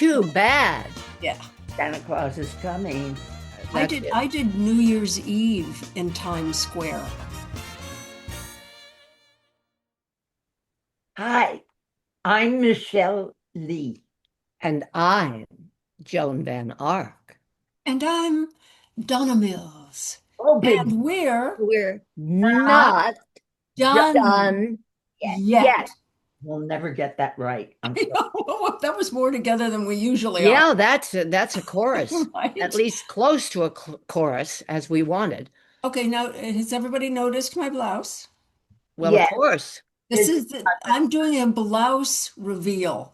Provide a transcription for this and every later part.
Too bad. Yeah. Santa Claus is coming. That's it. I did New Year's Eve in Times Square. Hi, I'm Michele Lee. And I'm Joan Van Ark. And I'm Donna Mills. Oh, big And we're We're not not done done. yet. yet. We'll never get that right. I'm I sorry. know, that was more together than we usually are. Yeah, that's a chorus. At Right? least close to a chorus as we wanted. Okay, now has everybody noticed my blouse? Well, of Yeah, course. it's I'm doing a blouse reveal.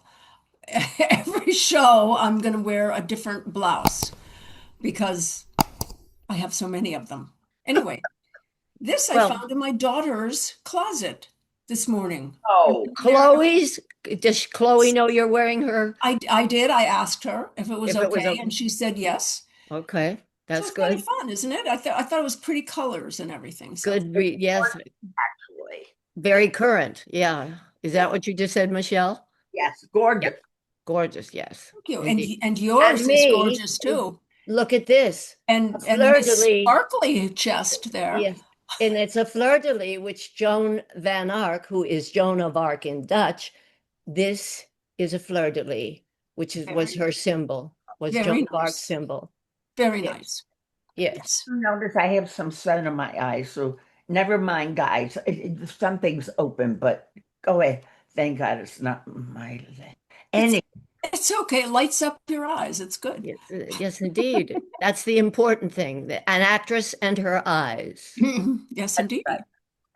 Every show I'm going to wear a different blouse because I have so many of them. Anyway, this I Well, found in my daughter's closet this morning. oh, Chloe's, does Chloe know you're wearing her? I did. I asked her if it was If it was okay, okay. and she said yes. Okay, So that's it's kind of good. fun, isn't it? I thought it was pretty colors and everything. So Good. it's Yes, actually. very current. Yeah. Is that yeah, what you just said, Michelle? Yes, Yep. gorgeous. Gorgeous. Yes, thank you. indeed. And And yours is me, gorgeous too. look at this. A And fleur de this lis. sparkly chest there. Yes. And it's a fleur de lis, which Joan Van Ark, who is Joan of Arc in Dutch, this is a fleur de lis, was Very, her symbol, was Joan very of Arc's nice. symbol. Very Yes. nice. Yes. Yes. Notice I have some sun in my eyes, so never mind, guys. Something's open, but go ahead. Thank God it's not my thing. It's Anyway, it's okay. It lights up your eyes. It's good. Yes, yes, indeed. That's the important thing. An actress and her eyes. Yes, indeed.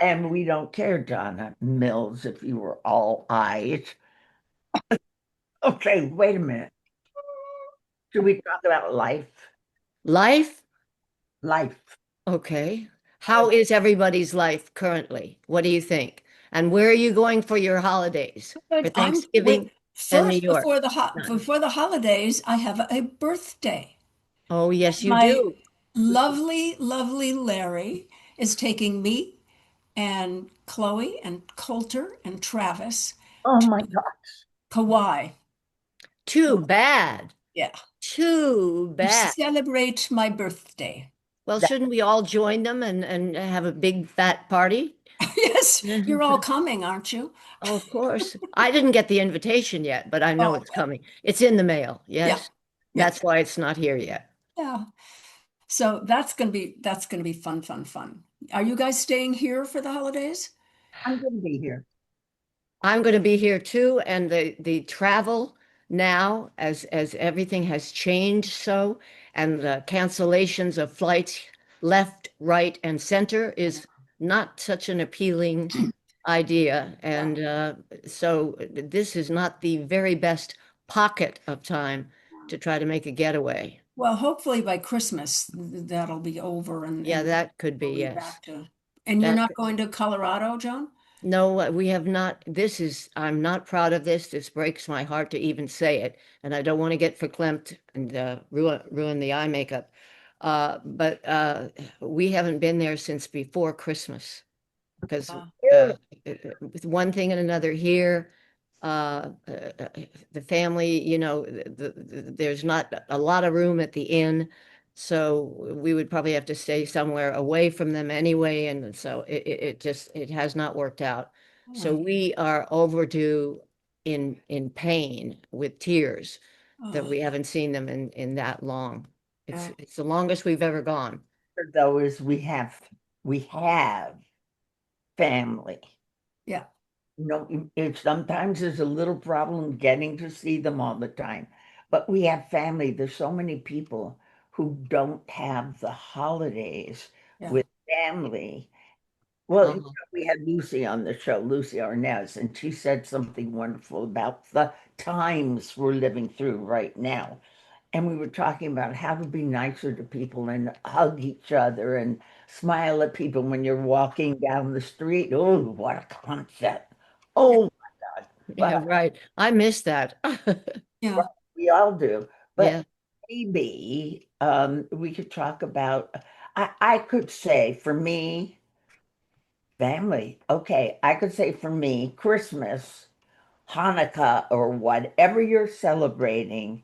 and we don't care, Donna Mills, if you were all eyes. Okay, wait a minute. Should we talk about life? Life? Life. Okay. How is everybody's life currently? What do you think? And where are you going for your holidays? For Good. I'm wait, Thanksgiving in New first York? None. before the holidays, I have a birthday. Oh, yes, you My do. lovely, lovely Larry is taking me and Chloe and Coulter and Travis Oh to my God. Kauai. Too bad. Yeah. Too To bad. celebrate my birthday. Well, That, shouldn't we all join them and have a big fat party? Yes, you're all coming, aren't you? Oh, of course. I didn't get the invitation yet, but I know Oh, it's coming. It's in the mail. yeah. Yes. Yeah. That's why it's not here yet. Yeah. So that's gonna be fun, fun, fun. Are you guys staying here for the holidays? I'm going to be here. I'm going to be here too, and the travel now, as everything has changed so, and the cancellations of flights left, right, and center is not such an appealing idea. And so this is not the very best pocket of time to try to make a getaway. Well, hopefully by Christmas that'll be over Yeah, and that could be, we'll be yes. back to. And you're That not going to Colorado, Joan? No, we have not. I'm not proud of this. This breaks my heart to even say it. And I don't want to get verklempt and ruin the eye makeup. But we haven't been there since before Christmas because Uh, uh, with one thing and another here, the family, there's not a lot of room at the inn. So we would probably have to stay somewhere away from them anyway. And so it has not worked out. So oh, we are overdue in pain with tears that oh, we haven't seen them in that long. yeah, It's the longest we've ever gone. Though is we have family. yeah. It sometimes is a little problem getting to see them all the time, but we have family. There's so many people who don't have the holidays Yeah. with family. Well, Uh-huh. we had Lucy on the show, Lucy Arnaz, and she said something wonderful about the times we're living through right now. And we were talking about how to be nicer to people and hug each other and smile at people when you're walking down the street. Oh, what a concept. Oh my God. Yeah, But right. I miss that. Yeah. we all do. But Yeah. maybe we could talk about, I could say for me, family. Okay, I could say for me, Christmas, Hanukkah or whatever you're celebrating,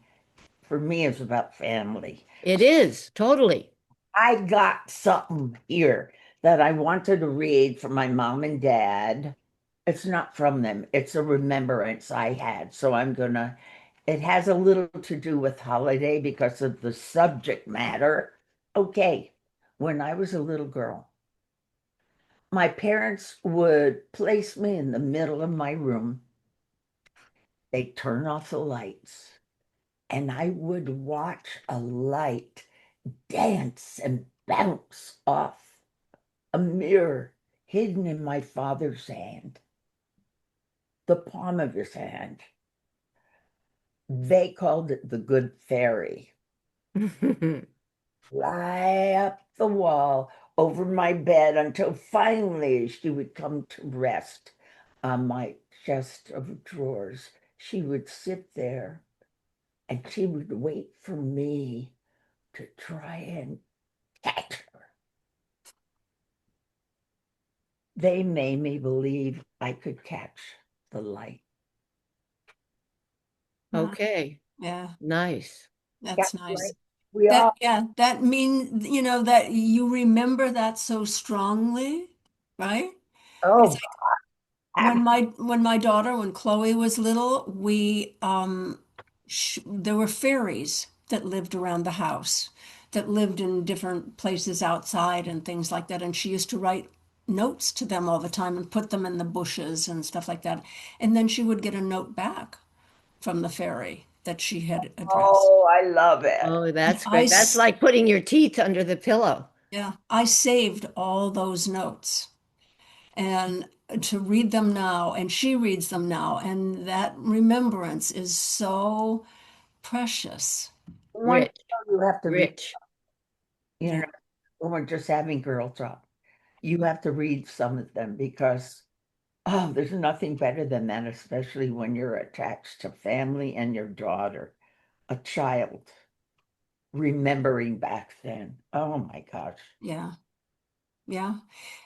for me, is about family. It is totally. I got something here that I wanted to read from my mom and dad. It's not from them, it's a remembrance I had. So it has a little to do with holiday because of the subject matter. Okay, when I was a little girl, my parents would place me in the middle of my room. They'd turn off the lights, and I would watch a light dance and bounce off a mirror hidden in my father's hand, the palm of his hand. They called it the good fairy. Fly up the wall over my bed until finally she would come to rest on my chest of drawers. She would sit there and she would wait for me to try and catch her. They made me believe I could catch the light. Yeah, Okay, yeah, nice. Catch that's the light. nice. We That, all, yeah, that mean, that you remember that so strongly, right? It's oh, like ab- when Chloe was little, we there were fairies that lived around the house, that lived in different places outside and things like that. And she used to write notes to them all the time and put them in the bushes and stuff like that. And then she would get a note back from the fairy that she had addressed. oh, I love it. Oh, that's I great. That's s- like putting your teeth under the pillow. yeah, I saved all those notes and to read them now, and she reads them now, and that remembrance is so precious. One Rich, show you have to read, rich. you Yeah, know, when we're just having girl talk, you have to read some of them because, oh, there's nothing better than that, especially when you're attached to family and your daughter, a child, remembering back then. Oh my gosh. yeah, yeah.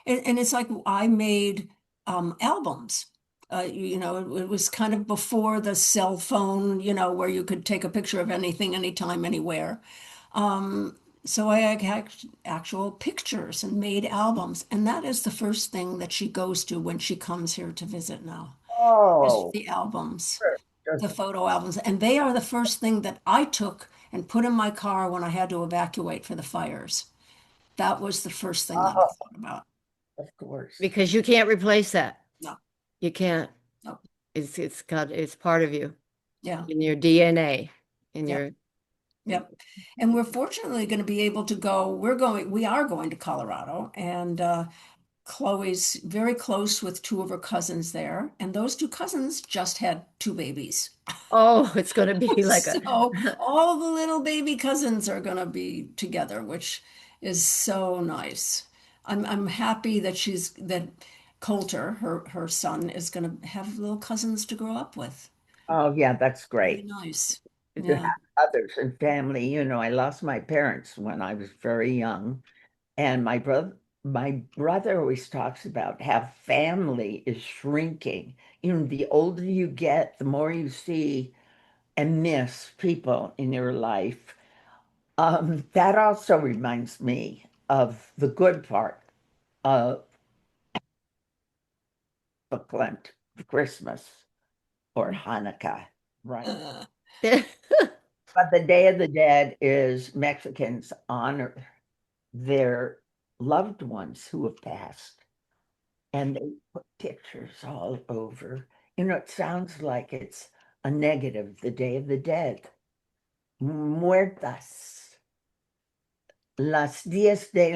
And it's like I made albums. It was kind of before the cell phone, where you could take a picture of anything, anytime, anywhere. So I had actual pictures and made albums, and that is the first thing that she goes to when she comes here to visit now, is Oh, the albums, sure. the Just, photo albums. And they are the first thing that I took and put in my car when I had to evacuate for the fires. That was the first thing that I oh, thought about. of course. Because you can't replace that. No, You can't. no, It's part of you yeah, in your DNA, in yep, your yep. And we're fortunately going to be able to go. We are going to Colorado, and Chloe's very close with two of her cousins there, and those two cousins just had two babies. oh, it's going to be like a So all the little baby cousins are going to be together, which is so nice. I'm happy that Coulter, her son, is going to have little cousins to grow up with. Oh, yeah, that's Really great. nice. To Yeah. have others and family. I lost my parents when I was very young, and my brother always talks about how family is shrinking. The older you get, the more you see and miss people in your life. That also reminds me of the good part of the Klent, Christmas or Hanukkah, right? Uh, But the Day of the Dead is Mexicans honor their loved ones who have passed, and they put pictures all over. It sounds like it's a negative, the Day of the Dead. Muertas, las diez de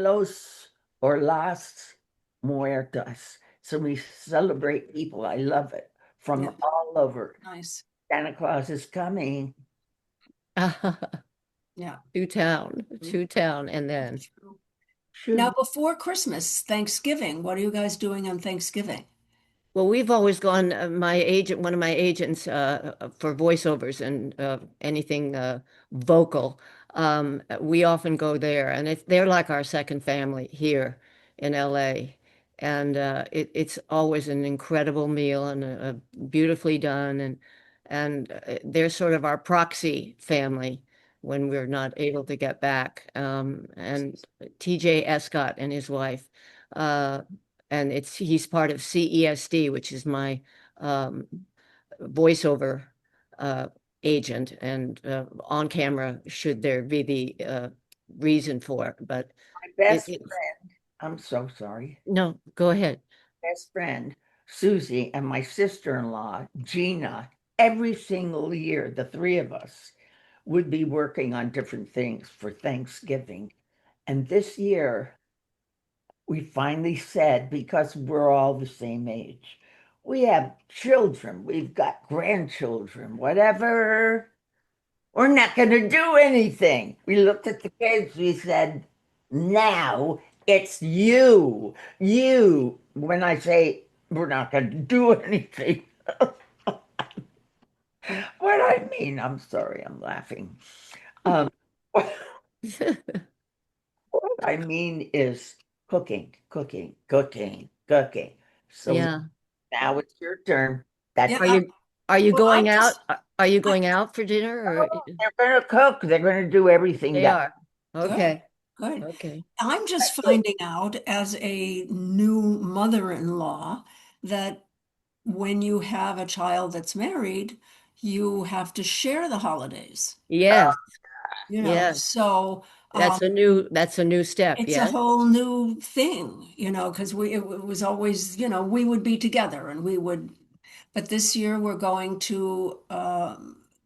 los or las muertas. So we celebrate people. I love it yeah, from all over. nice. Santa Claus is coming. Yeah. to town, and then Now, Should before Christmas, Thanksgiving, what are you guys doing on Thanksgiving? well, we've always gone. One of my agents for voiceovers and anything vocal. We often go there, and they're like our second family here in LA. and it's always an incredible meal and beautifully done, and they're sort of our proxy family when we're not able to get back. And TJ Escott and his wife, uh, and it's he's part of CESD, which is my um, voiceover uh, agent, and on camera should there be the reason for it. But My it, best it friend, I'm so sorry, no, go ahead. best friend, Susie, and my sister-in-law, Gina, every single year, the three of us would be working on different things for Thanksgiving. And this year, we finally said, because we're all the same age, we have children, we've got grandchildren, whatever. We're not going to do anything. We looked at the kids, we said, now it's you. You. When I say we're not going to do anything, what I mean, I'm sorry, I'm laughing. What I mean is cooking, cooking, cooking, cooking. So Yeah. now it's your turn. That's Yeah. Are you are you Well, going I'm out? just, Are you I, going out for dinner or they're going to cook. They're going to do everything they that are? good, Okay. good. Okay. I'm just finding out as a new mother-in-law that when you have a child that's married, you have to share the holidays, Yes. you know. Yes. So That's a new step. it's a Yes. whole new thing, you know, because it was always, you know, we would be together and we would, but this year we're going to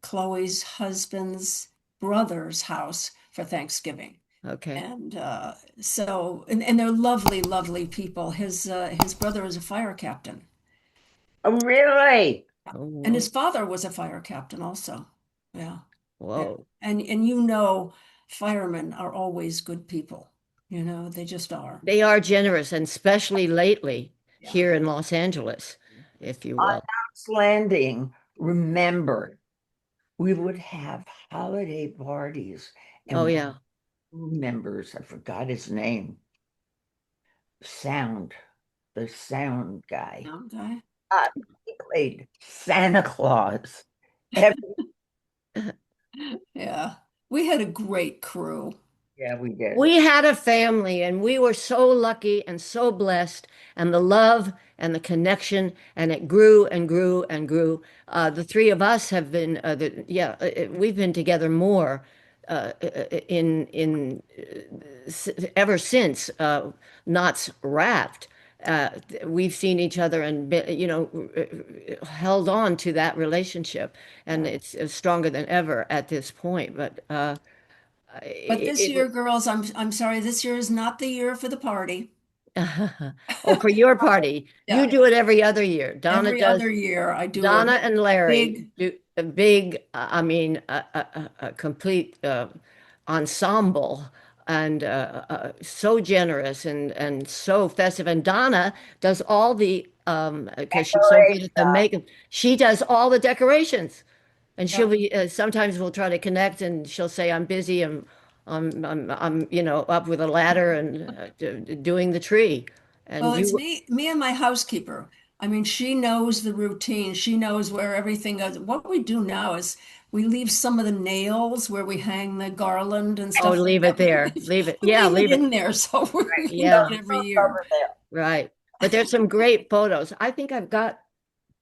Chloe's husband's brother's house for Thanksgiving. Okay. And and they're lovely, lovely people. His brother is a fire captain. Oh, really? Oh, And his whoa. father was a fire captain also. Yeah. Yeah. Whoa. And you know, firemen are always good people. You know, they just are. They are generous, and especially lately Yeah. here in Los Angeles, if you On will. Knots Landing, remember, we would have holiday parties Oh and yeah. crew members, I forgot his name, sound, the sound guy. Okay. Uh, he played Santa Claus. Every, Yeah. We had a great crew. yeah, we did. We had a family and we were so lucky and so blessed, and the love and the connection, and it grew and grew and grew. The three of us have been, we've been together more ever since Knots wrapped. Uh, we've seen each other and held on to that relationship, and Yeah. it's stronger than ever at this point. But But it, this it year, girls, I'm sorry, this year is not the year for the party. Oh, for your party, you Yeah. do it every other year. Every other year I do Donna and Larry big, do a big, I mean, a complete ensemble, and so generous and so festive. And Donna does all the, because she's so good at the Decoration. makeup, she does all the decorations. And she'll yeah. be sometimes we'll try to connect, and she'll say, "I'm busy. I'm up with a ladder and doing the tree." Well, And it's you, me and my housekeeper. I mean, she knows the routine. She knows where everything goes. What we do now is we leave some of the nails where we hang the garland and oh, stuff like leave it that. there. Leave it. We Yeah, leave it leave it. in there, so we So do Yeah, it every look year. over there. right. But there's some great photos. I think I've got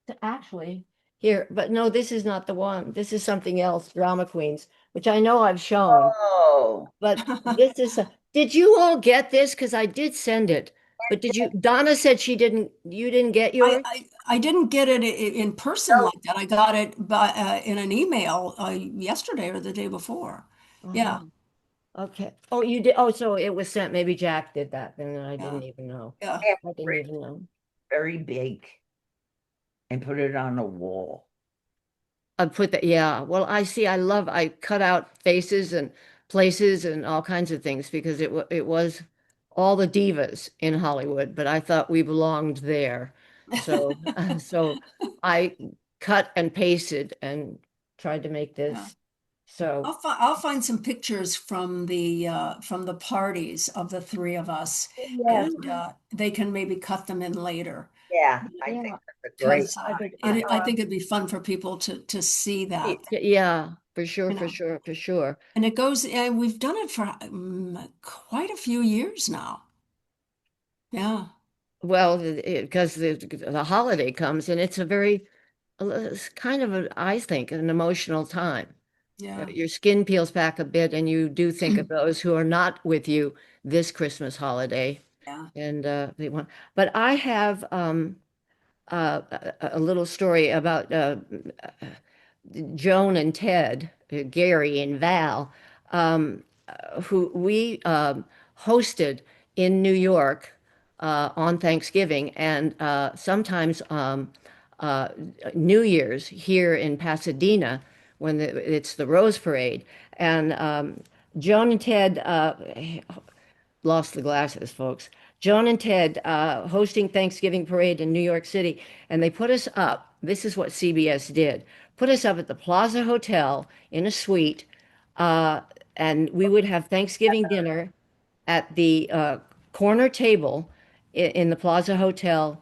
to actually here, but no, this is not the one. This is something else, Drama Queens, which I know I've shown. Oh, But this is did you all get this? Because I did send it. But did you, Donna said she didn't, you didn't get yours? I didn't get it in person no, like that. I got it by in an email yesterday or the day before. Yeah, Oh, okay. Oh, you did. Oh, so it was sent. Maybe Jack did that. Then I yeah, didn't even know. yeah. I have I to didn't even know. very big and put it on a wall. I put that, yeah. Well, I cut out faces and places and all kinds of things because it was all the divas in Hollywood, but I thought we belonged there. So, so I cut and pasted and tried to make Yeah. this. So, I'll find some pictures from the parties of the three of us, Yes, and they can maybe cut them in later yeah, I think yeah, that's a great. because I think I think it'd be fun for people to see that. yeah, for sure, You for know, sure, for sure. and it goes, and we've done it for quite a few years now. Yeah, Well, because the holiday comes and it's a very, it's kind of, I think, an emotional time. yeah. Your skin peels back a bit, and you do think of those who are not with you this Christmas holiday, Yeah. and they want. But I have a little story about Joan and Ted, Gary and Val, who we hosted in New York on Thanksgiving, and sometimes uh, New Year's here in Pasadena when it's the Rose Parade. And Joan and Ted lost the glasses, folks. Joan and Ted hosting Thanksgiving parade in New York City, and they put us up. This is what CBS did. Put us up at the Plaza Hotel in a suite, uh, and we would have Thanksgiving dinner at the corner table in the Plaza Hotel,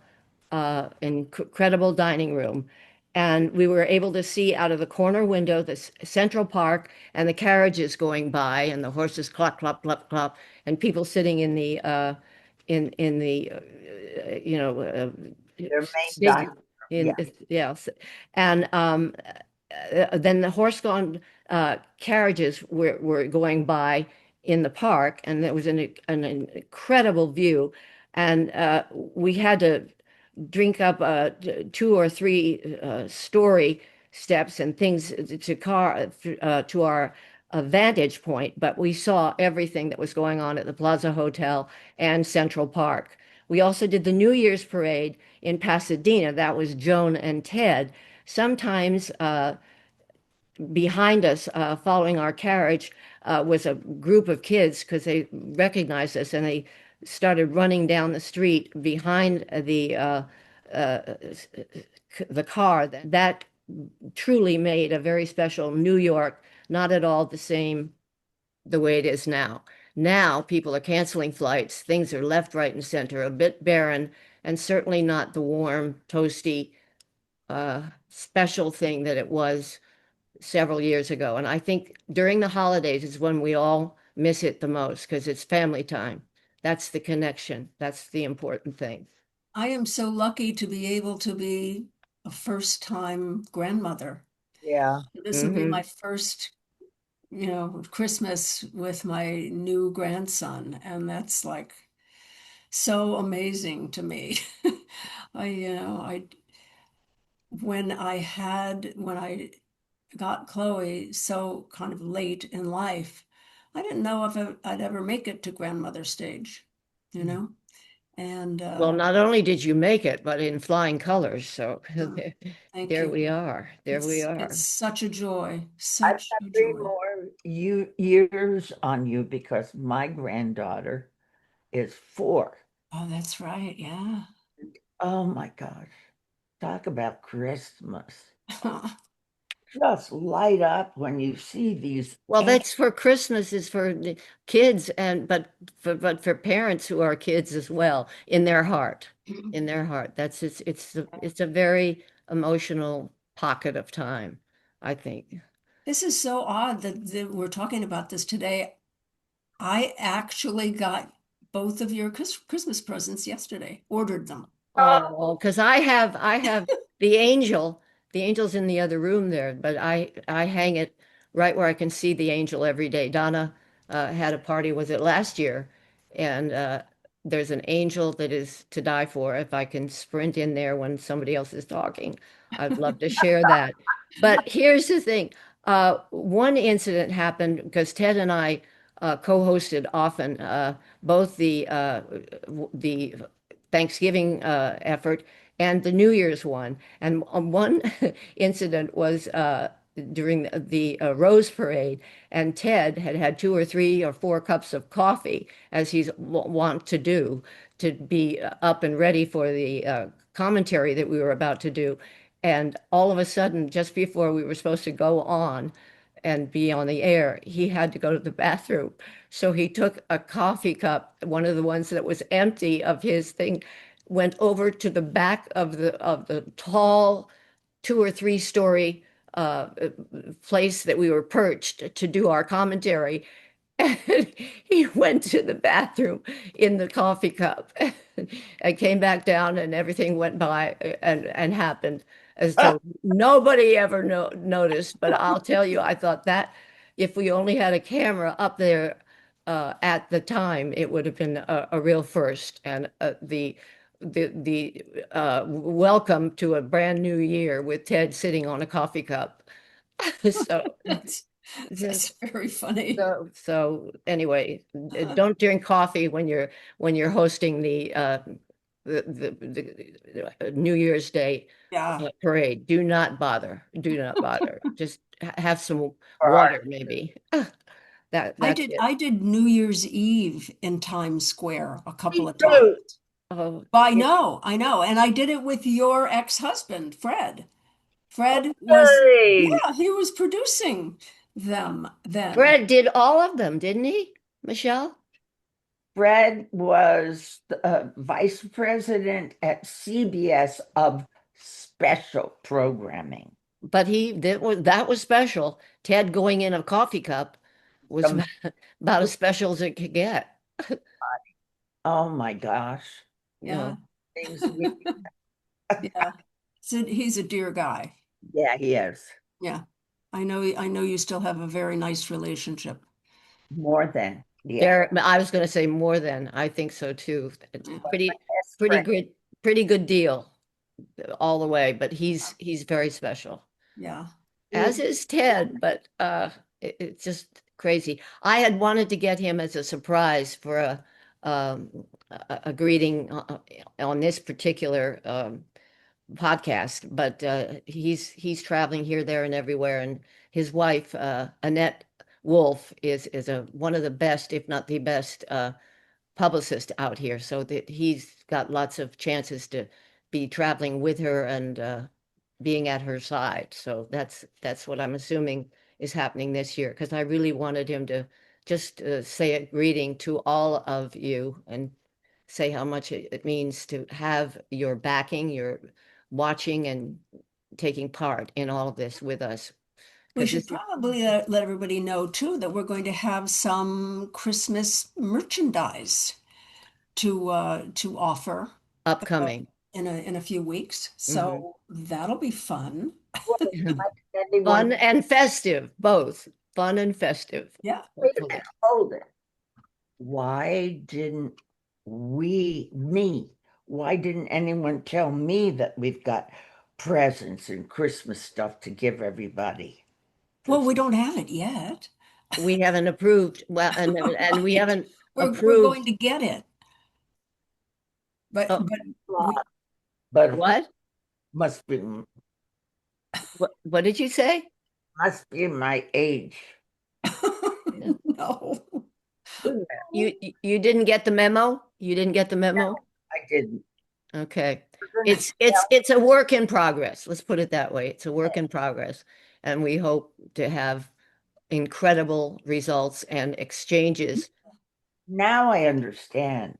incredible dining room. And we were able to see out of the corner window the Central Park and the carriages going by and the horses clop, clop, clop, clop, and people sitting in the you know, Their main big, dining. in, Yeah, yes. And then the horse-drawn carriages were going by in the park, and there was an incredible view. And we had to drink up two or three story steps and things to our vantage point, but we saw everything that was going on at the Plaza Hotel and Central Park. We also did the New Year's parade in Pasadena. That was Joan and Ted. Sometimes behind us, following our carriage, was a group of kids because they recognized us and they started running down the street behind uh, the car. That truly made a very special New York, not at all the same the way it is now. Now people are canceling flights. Things are left, right, and center, a bit barren, and certainly not the warm, toasty, special thing that it was several years ago. And I think during the holidays is when we all miss it the most because it's family time. That's the connection. That's the important thing. I am so lucky to be able to be a first-time grandmother. yeah. This will be Hmm. my first, Christmas with my new grandson, and that's like so amazing to me. I when I got Chloe so kind of late in life, I didn't know if I'd ever make it to grandmother stage, you know? And Well, not only did you make it, but in flying colors. So uh, thank there you. we are. There we It's are. such a joy, I've such got a three joy. more years on you because my granddaughter is 4. Oh, that's right. Yeah. Oh my gosh. Talk about Christmas. Just light up when you see these. Well, that's for Christmas is for the kids and but for parents who are kids as well in their heart. In their heart. It's a very emotional pocket of time, I think. This is so odd that we're talking about this today. I actually got both of your Christmas presents yesterday, ordered them. Oh, because I have the angel. The angel's in the other room there, but I hang it right where I can see the angel every day. Donna had a party, was it last year? And there's an angel that is to die for. If I can sprint in there when somebody else is talking, I'd love to share that. But here's the thing. One incident happened because Ted and I co-hosted often both the Thanksgiving effort and the New Year's one. And one incident was during the Rose Parade, and Ted had had 2 or 3 or 4 cups of coffee, as he's wont to do, to be up and ready for the commentary that we were about to do. And all of a sudden, just before we were supposed to go on, and be on the air, he had to go to the bathroom. So he took a coffee cup, one of the ones that was empty of his thing, went over to the back of the tall 2 or 3 story uh, place that we were perched to do our commentary. And he went to the bathroom in the coffee cup and came back down, and everything went by and happened as though nobody ever noticed. But I'll tell you, I thought that if we only had a camera up there at the time, it would have been a real first. And the welcome to a brand new year with Ted sitting on a coffee cup. So That's, just that's very funny. so anyway, don't drink coffee when you're hosting the New Year's Day Yeah. parade. Do not bother. Do not bother. Just have some For water, art. maybe. I That's did it. I did New Year's Eve in Times Square a couple Me of times. too. Oh, I know. And I did it with your ex-husband, Fred. Fred was, Hey, yeah, he was producing them then. Fred did all of them, didn't he, Michelle? Fred was the vice president at CBS of special programming. But that was special. Ted going in a coffee cup was Um, about as special as it could get. oh my gosh. Yeah. No. Things we, Yeah. So he's a dear guy. yeah, he is. Yeah. I know you still have a very nice relationship. More than, yeah. There, I was going to say more than. I think so too. It's Yeah. Best pretty friend. good, pretty good deal all the way. But he's very special, Yeah. as is Ted. But it's just crazy. I had wanted to get him as a surprise for a greeting on this particular podcast, but he's traveling here, there, and everywhere. And his wife, Annette Wolf, is a one of the best, if not the best, publicist out here. So that he's got lots of chances to be traveling with her and being at her side. So that's what I'm assuming is happening this year. Because I really wanted him to just say a greeting to all of you and say how much it means to have your backing, your watching and taking part in all of this with us. We Because should this is probably let everybody know too that we're going to have some Christmas merchandise to offer upcoming. in a few weeks. Mhm. So that'll be fun. Well, anyone, Fun and festive, both fun and festive, Yeah. wait a minute, hopefully. hold it. Why didn't me, why didn't anyone tell me that we've got presents and Christmas stuff to give everybody? Well, we don't have it yet. We haven't approved, well, and we Right. haven't We're going approved. to get it. But Oh, but we But it what? must be What did you say? must be my age. no. You didn't get the memo? You didn't get the memo? I didn't. Okay. We're gonna It's a work in progress. Let's put it that way. It's a work in progress. And we hope to have incredible results and exchanges. Now I understand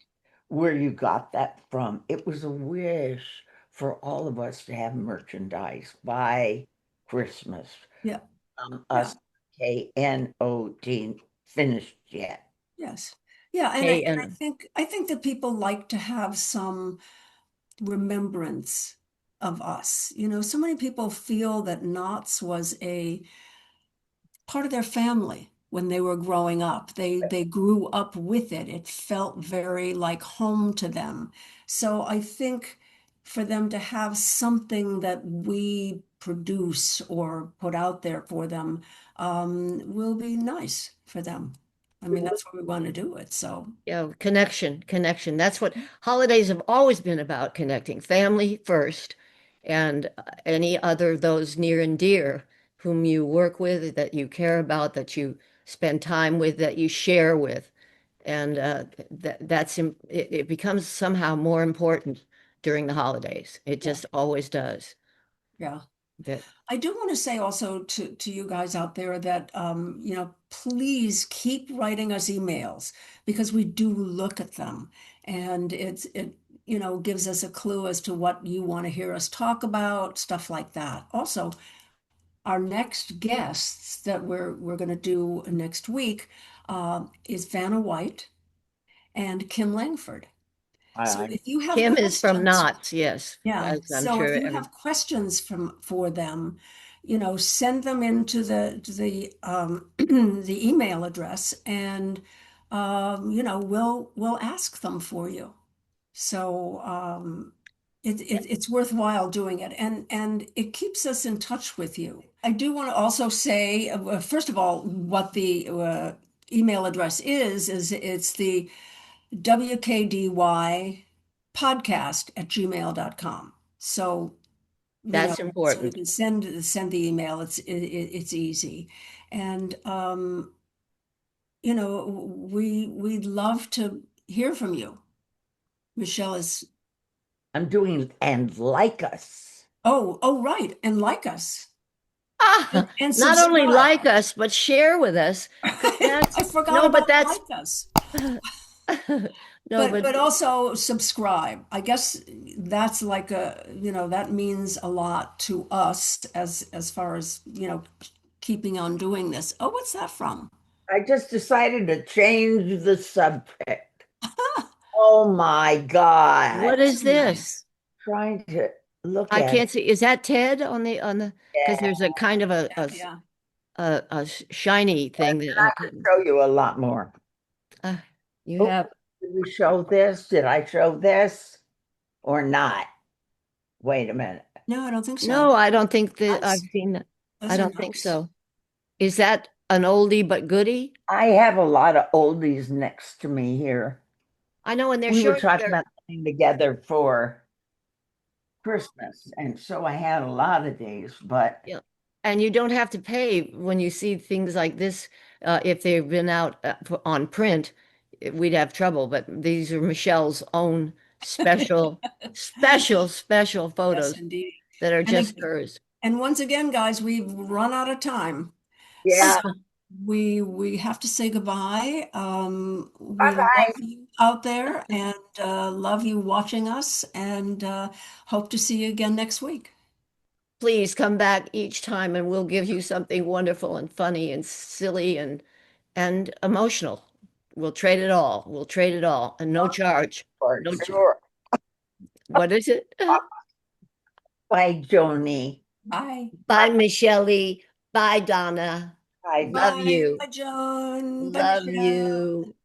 where you got that from. It was a wish for all of us to have merchandise by Christmas. Yeah. Yeah. Us KNOT finished yet. Yes. Yeah, Hey, and and I think that people like to have some remembrance of us. You know, so many people feel that Knott's was a part of their family when they were growing up. They grew up with it. It felt very like home to them. So I think for them to have something that we produce or put out there for them will be nice for them. I mean, that's what we want to do it. So connection. That's what holidays have always been about, connecting family first and any other those near and dear whom you work with, that you care about, that you spend time with, that you share with. And it becomes somehow more important during the holidays. It yeah, just always does. yeah. that I do want to say also to you guys out there that please keep writing us emails because we do look at them and it gives us a clue as to what you want to hear us talk about, stuff like that. Also, our next guests that we're going to do next week is Vanna White and Kim Langford. So I, if you have Kim is from questions, Knots, yes, yeah. as I'm So if sure you every have questions for them, send them into the the email address, and we'll ask them for you. So it's worthwhile doing it, and it keeps us in touch with you. I do want to also say, first of all, what the email address is it's the WKDY podcast at gmail.com. So, that's so you important. can send the email. It's easy. And we'd love to hear from you. Michelle is I'm doing and like us. oh right. And like us. Ah, And not only subscribe. like us, but share with us, because that's I forgot no, but about that's like us. no, but But also subscribe. I guess that's like that means a lot to us as far as, keeping on doing this. Oh, what's that from? I just decided to change the subject. Oh my God. what is Very this? nice. Trying to look I at can't see. Is that Ted on the? Because it. there's a kind of Yeah. a shiny thing that I couldn't. Show you a lot more. Uh, you Oh, have did we show this? Did I show this or not? Wait a minute. No, I don't think so. no, I don't think that I've Nice. seen that. I Those are don't think nice. so. Is that an oldie but goodie? I have a lot of oldies next to me here. I know, and they're We were showing talking their about getting together for Christmas, and so I had a lot of days, but yeah, and you don't have to pay when you see things like this. If they've been out on print, we'd have trouble. But these are Michelle's own special Yes, photos indeed. that are And just hers. and once again, guys, we've run out of time. yeah. So we have to say goodbye. We love Bye-bye. you out there and love you watching us and hope to see you again next week. Please come back each time, and we'll give you something wonderful and funny and silly and emotional. We'll trade it all. We'll trade it all, and no charge. For No, sure. what is it? Bye, Joni. Bye. Bye, Michele. Bye, Donna. Bye. Love Bye. you. Bye, Joan. Bye, Love Michelle. you.